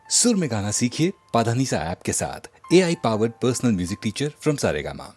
सुर में गाना सीखिए पाधानीसा ऐप के साथ। AI powered personal music teacher from Saregama.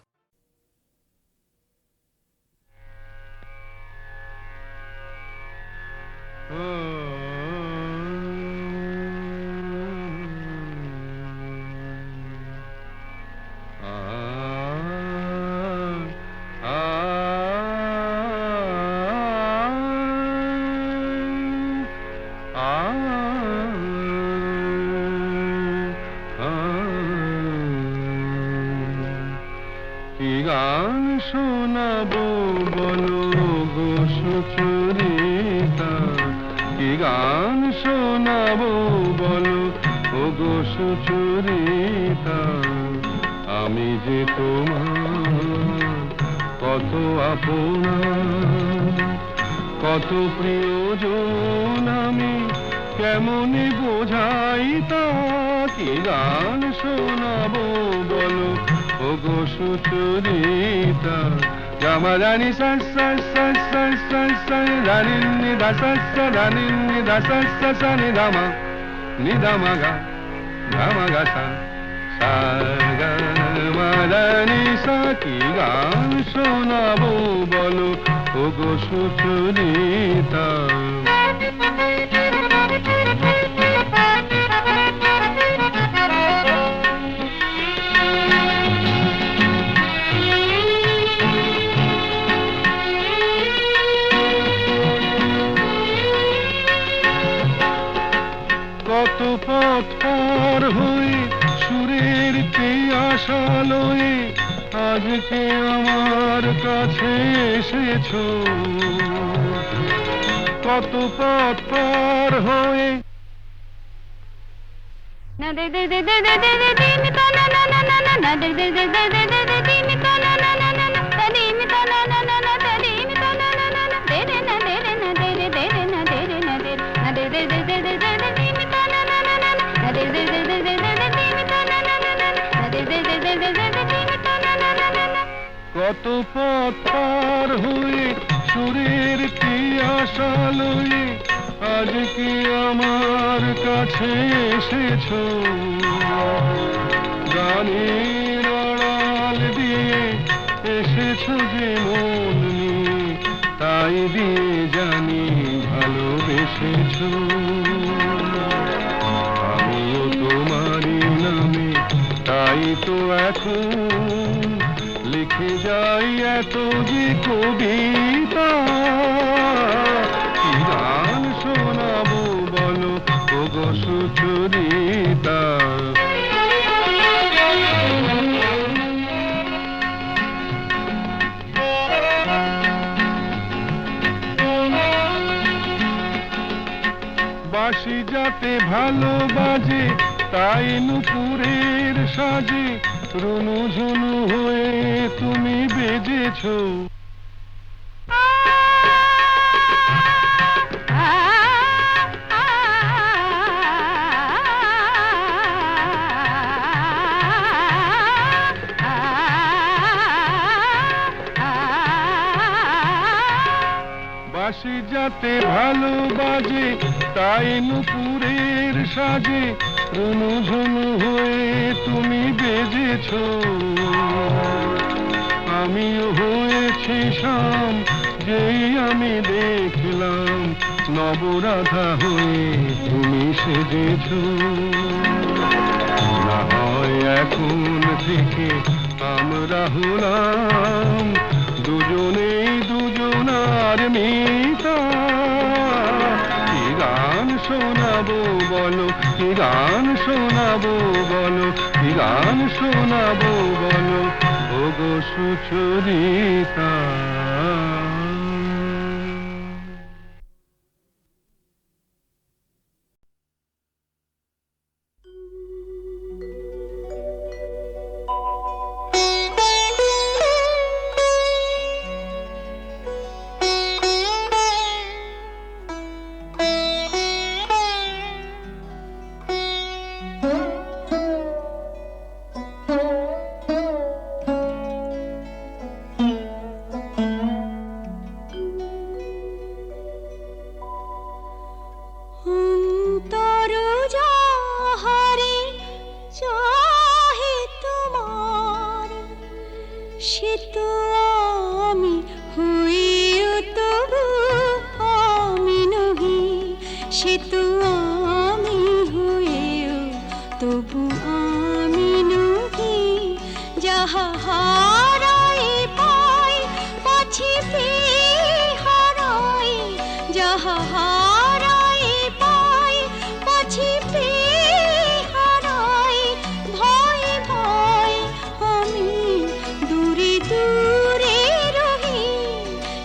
কি গান শোনাবো বলো গো সুচরিতা, কি গান শোনাবো বলো ও গো সুচরিতা। আমি যে তোমার কত আপনা, কত প্রিয়জন, আমি কেমনে বোঝাই তা। কি গান শোনাবো বলো ও গো সুচরিতা। জামা জানি সা সা সা সা সা সা জানি নি দা সা সা জানি নি দা সা সা সা নি দামা নি দামা গা দামা গা সা সা গা মা জানি সা। কি গান শোনাবো বলো ও গো সুচরিতা। কত পথ পার হয়ে সুরের আশা লয়ে আজকে আমার কাছে এসেছো। কত পথ পার হয়ে না দে দে দে দে দে দে দে দিন তা না না না না না না দে দে দে দে দে দে দে দিন তা না না না না না তা দিন তা না না না না তা দিন তা না না না না দে রে না দে রে না দে রে দে রে না দে রে না দে না দে দে দে দে দে দে দিন তা না না না না না দে দে দে দে দে দে দিন তা না না না না না দে দে দে দে দে দে দিন তা না না না না। কত পথ পার হয়ে সুরের আশা লয়ে আজকে আমার কাছে এসেছো। গানের আড়াল দিয়ে এসেছো যে মন নিয়ে, তাই দিয়ে জানি ভালোবেসেছো। আমিও তোমারই নামে তাই তো এখন লিখে যাই এত যে কবিতা। কি গান শোনাবো বলো ও গো সুচরিতা। বাঁশি যাতে ভালো বাজে তাই নুপুরের সাজে রুনু ঝুনু হয়ে তুমি বেজেছো। বাঁশি যাতে ভালো বাজে তাই নুপুরের সাজে রুনু ঝুনু হয়ে তুমি বেজেছো। আমিও হয়েছি শাম যেই আমি দেখলাম নবরাধা হয়ে তুমি সেজেছো। না হয় এখন থেকে আমরা হলাম দুজনেই দুজনার মিতা। কি গান শোনাবো বলো, কি গান শোনাবো বলো, কি গান শোনাবো বলো ও গো সুচরিতা।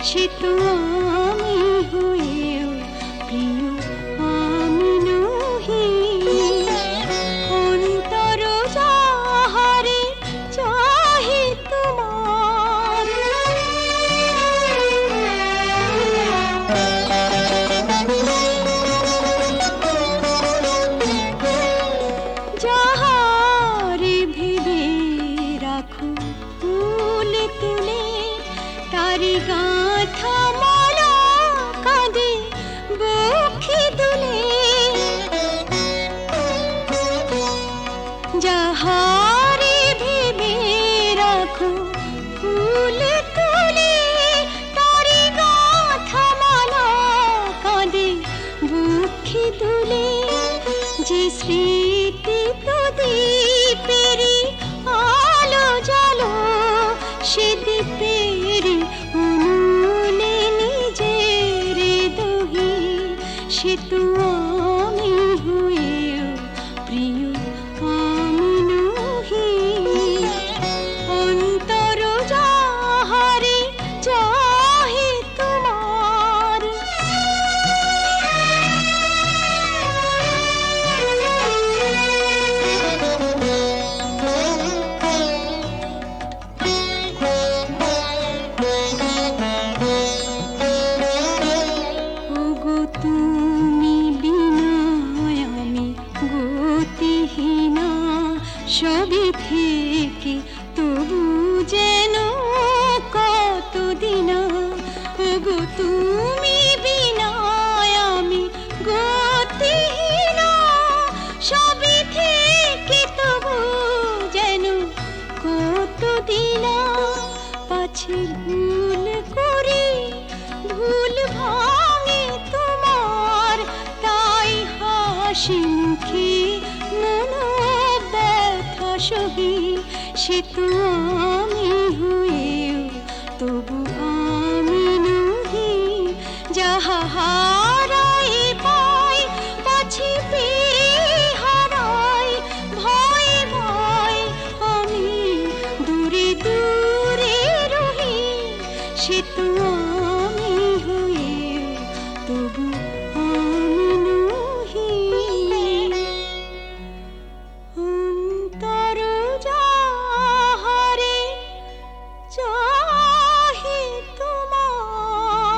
সে তো আমি হয়েও প্রিয় আমি নহি। অন্তর যাহারে চাহে তোমার, যাহারে ভেবে রাখো ফুল তুলে, তারি গাঁথা মালা কাঁদে বক্ষে দুলে। যাহারে ভেবে রাখো ফুল তুলে, তারি গাঁথা মালা কাঁদে বক্ষে দুলে। যে স্মৃতি তো দ্বীপেরই আলো জালো, সে দ্বীপের উনুনে নিজের দহি। সে তো আমি হয়েও প্রিয় আমি নহি। অন্তর যাহারে চাহে তোমার, ওগো তুমি বিনা আমি গতিহীনা। সবই থেকে তবু যেন কতদিনা। ওগো তুমি বিনা আমি গতিহীনা। সবই থেকে তবু যেন কতদিনা। পাছে ভুল করি ভুল ভাঙে তোমার, তাই হাসি মুখে মন ব্যথা সহি। সে তো আমি হয়েও তবু আমি নহি। যাহা হারাই পাই পাছে পেয়ে হারাই, ভয়ে ভয়ে আমি দূরে দূরে রহি। সে তো আমি হয়েও তবু আমি নহি। অন্তর যাহারে চাহে তোমার।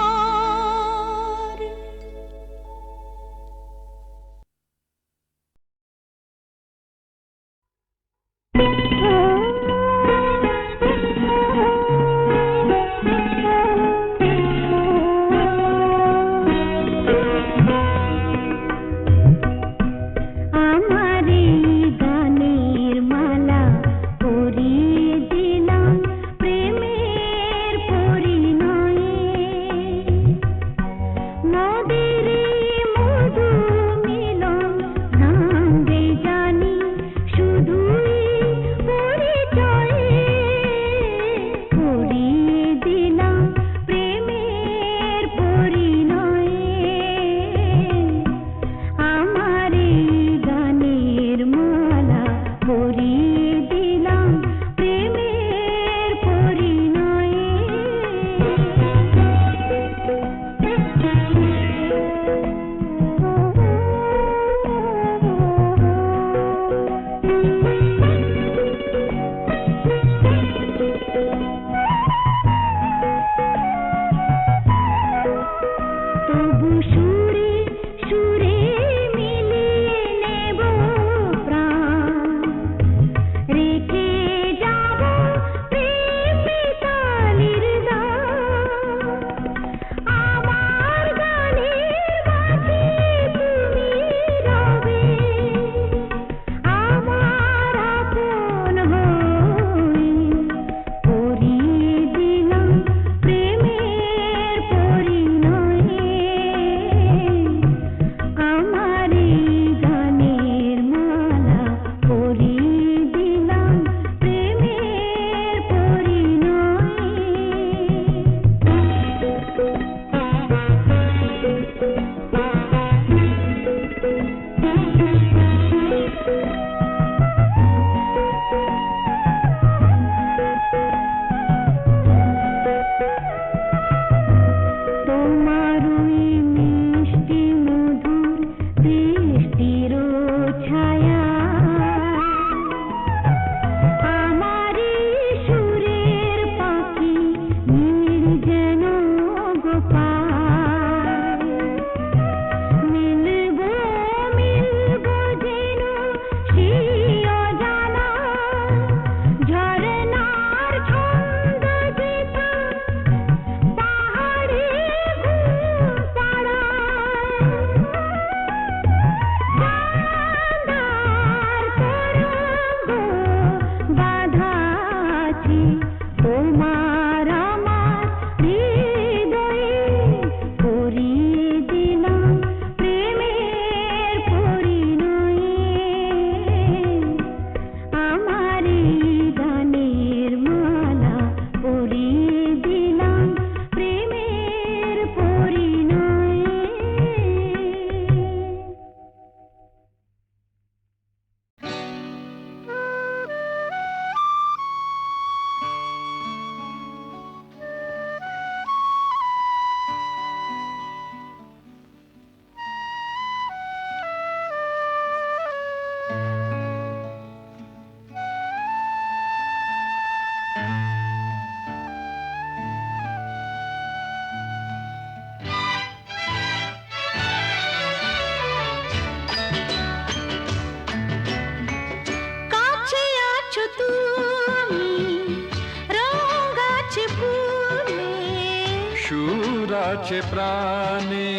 আছে প্রাণে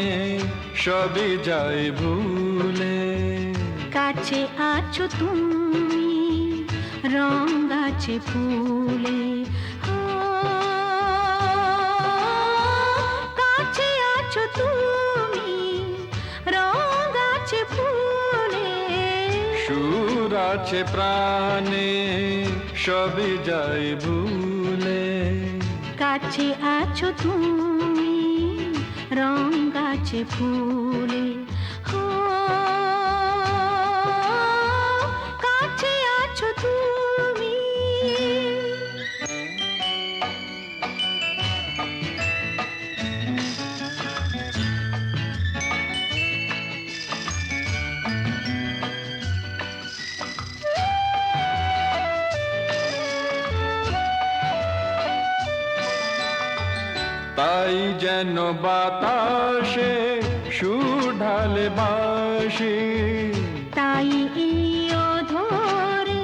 সবই যায় ভুলে, কাছে আছো তুমি রং গাছে ফুলে, কাছে আছো তুমি রং গাছে ফুলে, সুর আছে প্রাণে সবই যায় ভুলে, কাছে আছো তুমি রং গাছে ফুলে, কাছে আছো তুমি। তাই যেন বাতাসে সুর ঢালে বাঁশি, তাই এই অধরে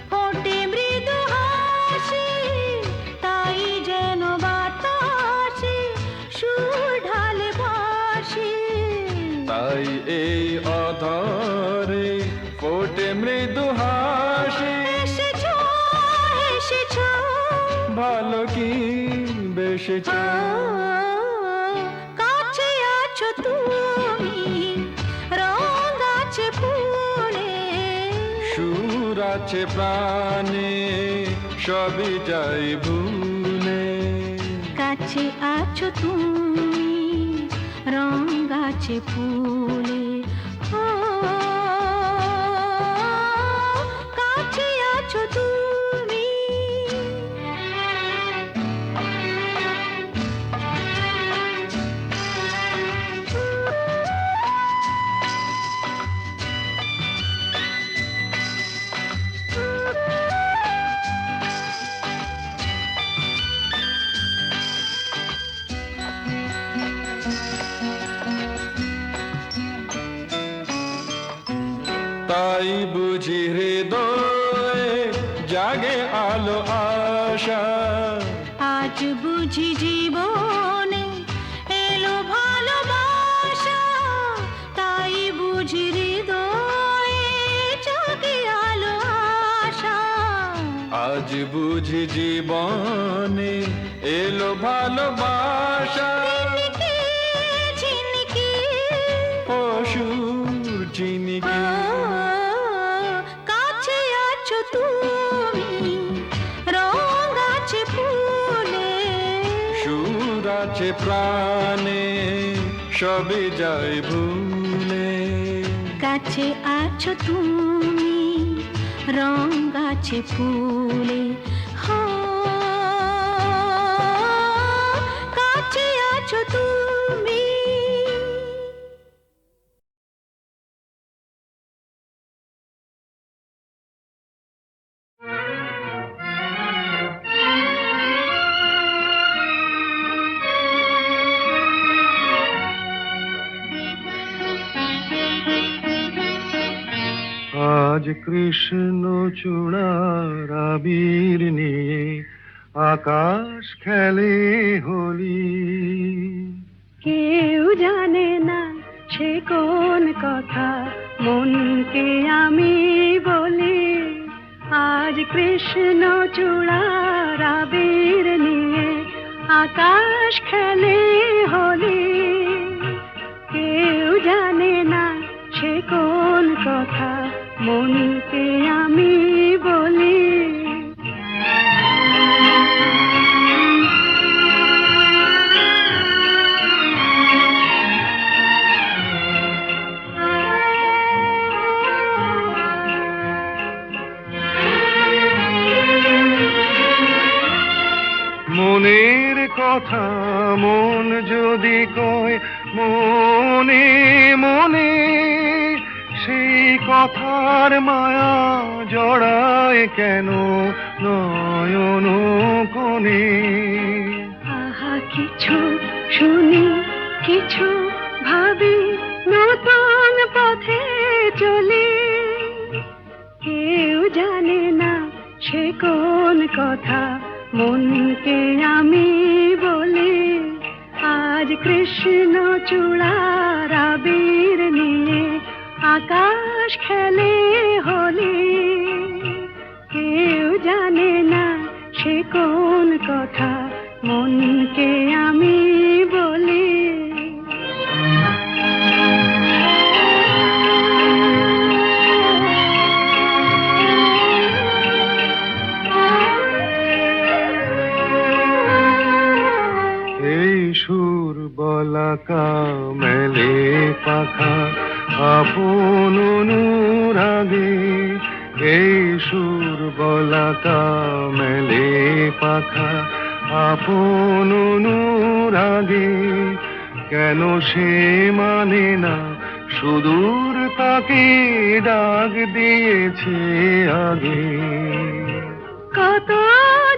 ফোটে মৃদু হাসি, তাই যেন বাতাসে সুর ঢালে বাঁশি, তাই এই অধরে ফোটে মৃদু হাসি। এসেছো এসেছো ভালো কি বেশেছ, কাছে আছো তুমি রং গাছে ফুলে, সুর আছে প্রাণে সবই যায় ভুলে, কাছে আছো তুমি রং গাছে ফুলে, কাছে আছো তুমি। তাই বুঝি হৃদয়ে জাগে আলো আশা, আজ বুঝি জীবনে এলো ভালোবাসা, তাই বুঝি হৃদয়ে জাগে আলো আশা, আজ বুঝি জীবনে এলো ভালোবাসা। ঝিনিকে ঝিনিকে অসুর চিনিকে কাছে আছো তুমি রং গাছে ফুলে, সুর আছে প্রাণে সবই যায় ভুলে, কাছে আছো তুমি রং গাছে ফুলে, কাছে আছো তুমি। আজ কৃষ্ণ চূড়ার আবির নিয়ে আকাশ খেলে হোলি, কেউ জানে না সে কোন কথা মনকে আমি বলি, আজ কৃষ্ণ চূড়ার আবির নিয়ে আকাশ খেলে হোলি, কেউ জানে না সে কোন কথা মনকে আমি বলি। মনের কথা মন যদি কয় মনে মনে, সেই কথার মায়া জড়ায় কেন নয়ন কোণে। আহা কিছু শুনি কিছু ভাবি নতুন পথে চলি, কেউ জানে না সে কোন কথা মনকে আমি বলি, আজ কৃষ্ণ চূড়ার আবির নিয়ে আকাশ খেলে হোলি। কেউ জানে না সে কোন কথা মনকে আমি বলি। এই সুর বলাকা মেলে পাখা আপন অনুরাগে। এই সুর বলাকা মেলে পাখা আপন অনুরাগে। কেন সে মানে না সুদূর তাকে ডাক দিয়েছে আগে। কত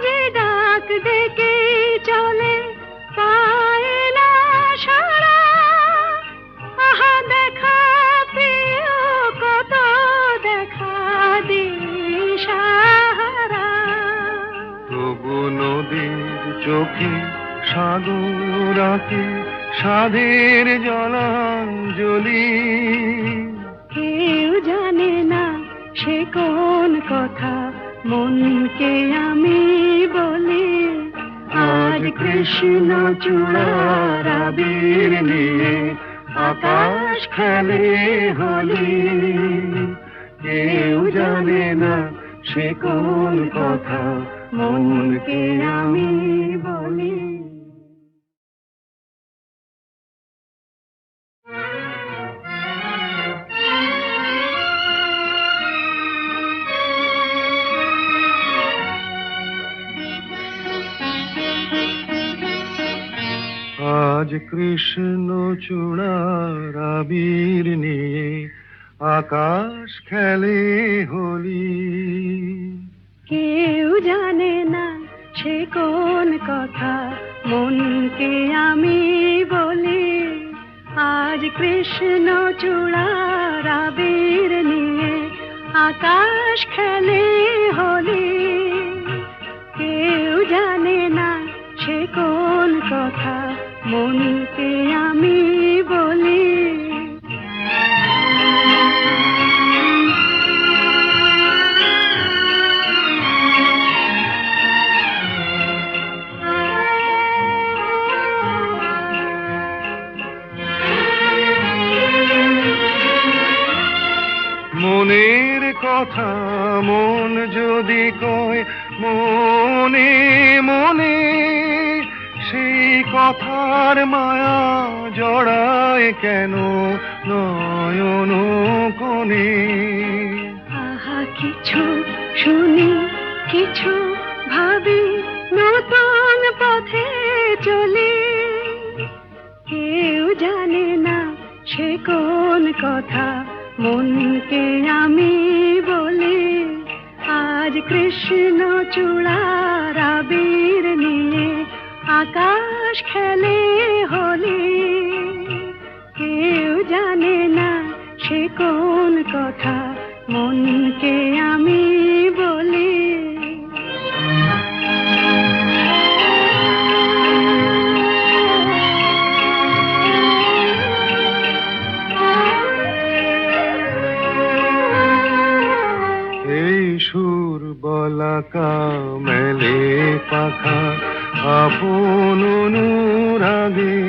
যে ডাক ডেকে চলে পায় না সারা। আহা দেখা প্রিয় কত দেখা দিশাহারা। তবু নদীর চোখে সাগর আঁকে সাধের জলাঞ্জলি। কেউ জানে না সে কোন কথা মনকে আমি বলি। আজ কৃষ্ণ চূড়ার আবির নিয়ে আকাশ খেলে হোলি। কেউ জানে না সে কোন কথা মনকে আমি বলি। আজ কৃষ্ণ চূড়ার আবির নিয়ে আকাশ খেলে হোলি। কেউ জানে না সে কোন কথা মনকে আমি বলি। আজ কৃষ্ণ চূড়ার আবির নিয়ে আকাশ খেলে হোলি। কেউ জানে না সে কোন কথা মনকে আমি বলি। মনের কথা মন যদি কয় মনে মনে, সেই কথার মায়া জড়ায় কেন নয়ন কোণে। আহা কিছু শুনি কিছু ভাবি নতুন পথে চলি। কেউ জানে না সে কোন কথা মনকে আমি বলি। আজ কৃষ্ণ চূড়ার আবির নিয়ে আকাশ খেলে হোলি। কেউ জানে না সে কোন কথা মনকে আমি বলি। এই সুর বলাকা মেলে পাখা আপন অনুরাগে।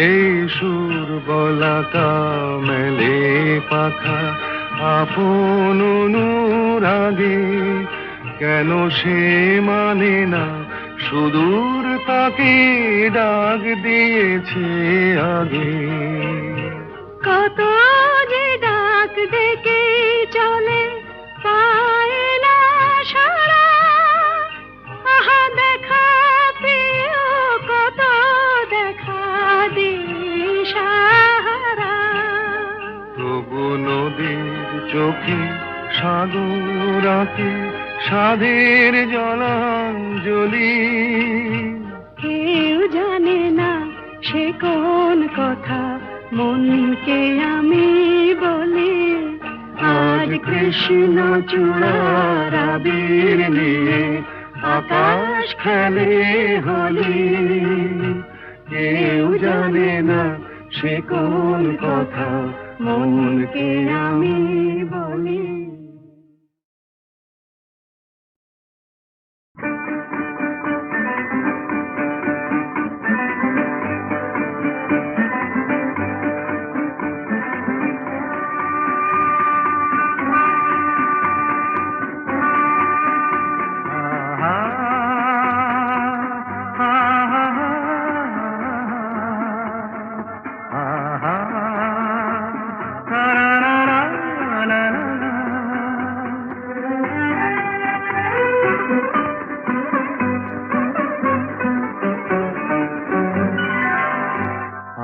এই সুর বলাকা মেলে পাখা আপন অনুরাগে। কেন সে মানে না সুদূর তাকে ডাক দিয়েছে আগে। কত যে ডাক ডেকে চলে পায় না সারা। আহা দেখা প্রিয় কত দেখা দিশাহারা। তবু নদীর চোখে সাগর আঁকে সাধের জলাঞ্জলি। কেউ জানে না সে কোন কথা মনকে আমি বলি। আজ কৃষ্ণ চূড়ার আবির নিয়ে আকাশ খেলে হোলি। কেউ জানে না সে কোন কথা মনকে আমি বলি।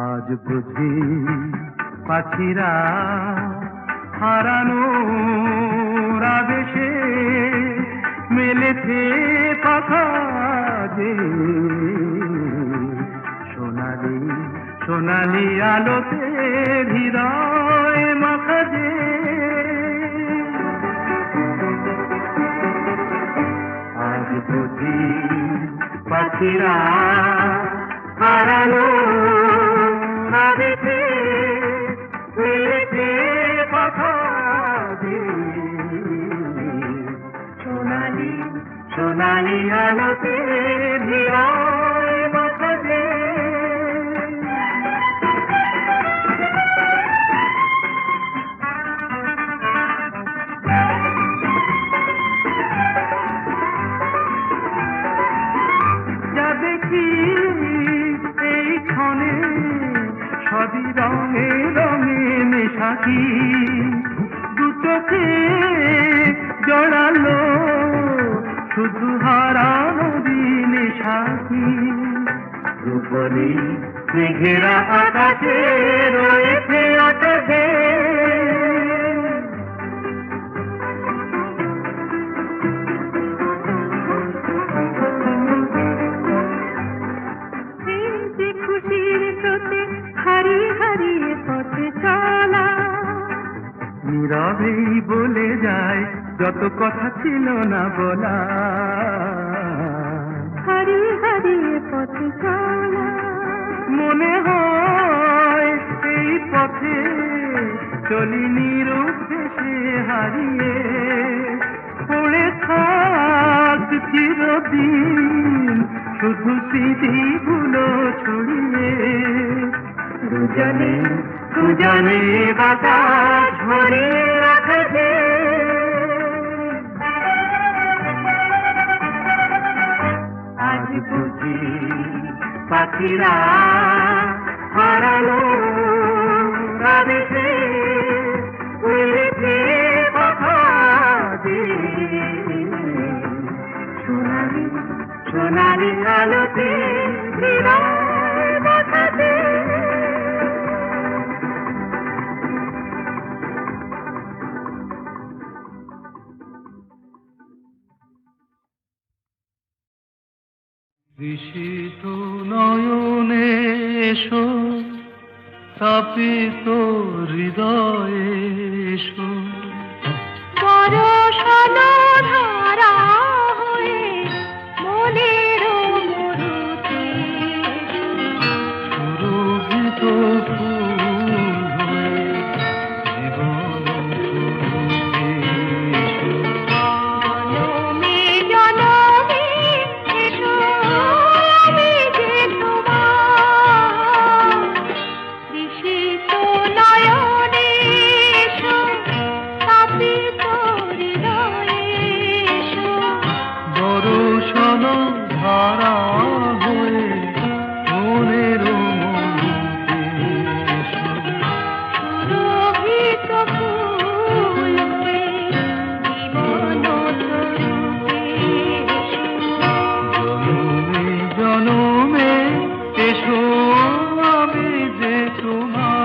আজ বুঝি পাখিরা হারানো আবেশে মেলেছে পাখা যে সোনালি সোনালি আলোতে হৃদয় মাখা যে আজ বুঝি পাখিরা হারানো আবেশে মেলেছে পাখা যে সোনালি সোনালি আলোতে হৃদয় মাখা যে যা দেখি এই ক্ষণে সবই রঙে রঙে মেশাকি দু চোখে জড়ালো শুধু হারানো দিনে সাথী রূপলি মেঘেরা আকাশে রয়েছে আকাশে খুশির স্রোতে হারিয়ে হারিয়ে পথে চলা নীরবেই বলে যায় যত কথা ছিল না বলা হারিয়ে হারিয়ে পথে চলা মনে হয় এই পথে চলি নিরুদ্দেশে হারিয়ে পড়ে থাক চিরদিন শুধু স্মৃতিগুলো ছড়িয়ে দুজনে দুজনে বাতাস ভরে রাখবে আজ বুঝি পাখিরা হারালো আবেশে উড়েছে পাখা যে সোনালি সোনালি আলোতে হৃদয় মাখা যে বিশিত নয়নে এসো তাপিত হৃদয়ে এসো বরষানো ধারা হয়ে মনের মরুতে সুরভিত ফুল হয়ে জীবন ফুলতে এসো জনমে জনমে এসো আমি যে তোমার বিশিত নয়নে এসো তাপিত হৃদয়ে এসো বরষণ ধারা হয়ে মনের মরুতে এসো সুরভিত ফুল হয়ে জীবন তরুতে এসো জনমে জনমে এসো আমি যে তোমার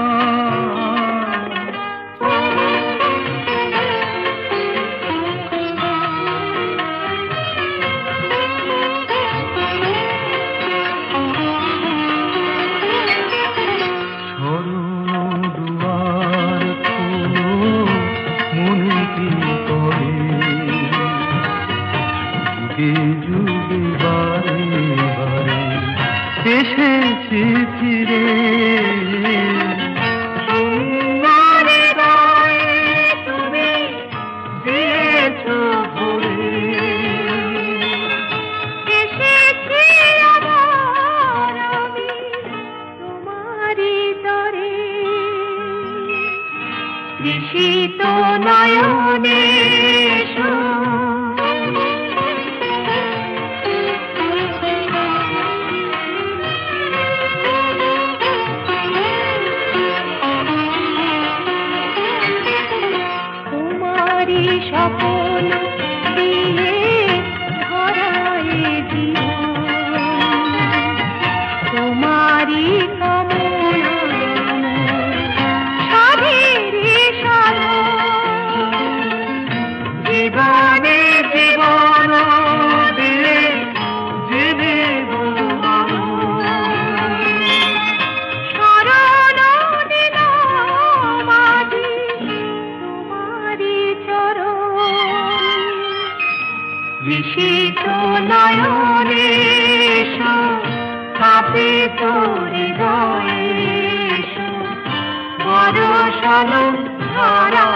স্মরণ দুয়ার খোলো মনে কি করে যুগে যুগে বারে বারে এসো এসেছি ফিরে তোমার হৃদয়ে তুমি দিয়েছো ভরে। এসেছি আবার আমি তোমারই তরে, তৃষিত নয়নে এসো। তোমারই স্বপ্ন দিয়ে ধরায় জীবন, তোমারই কামনা সাধেরে সাধন। জীবনে জীবন দিয়ে জীবিব শরণ দিলাম আজি তোমারই চরণ। বিশিত নয়নে এসো, স্থাপিত হৃদয়ে এসো, বরষণ ধরা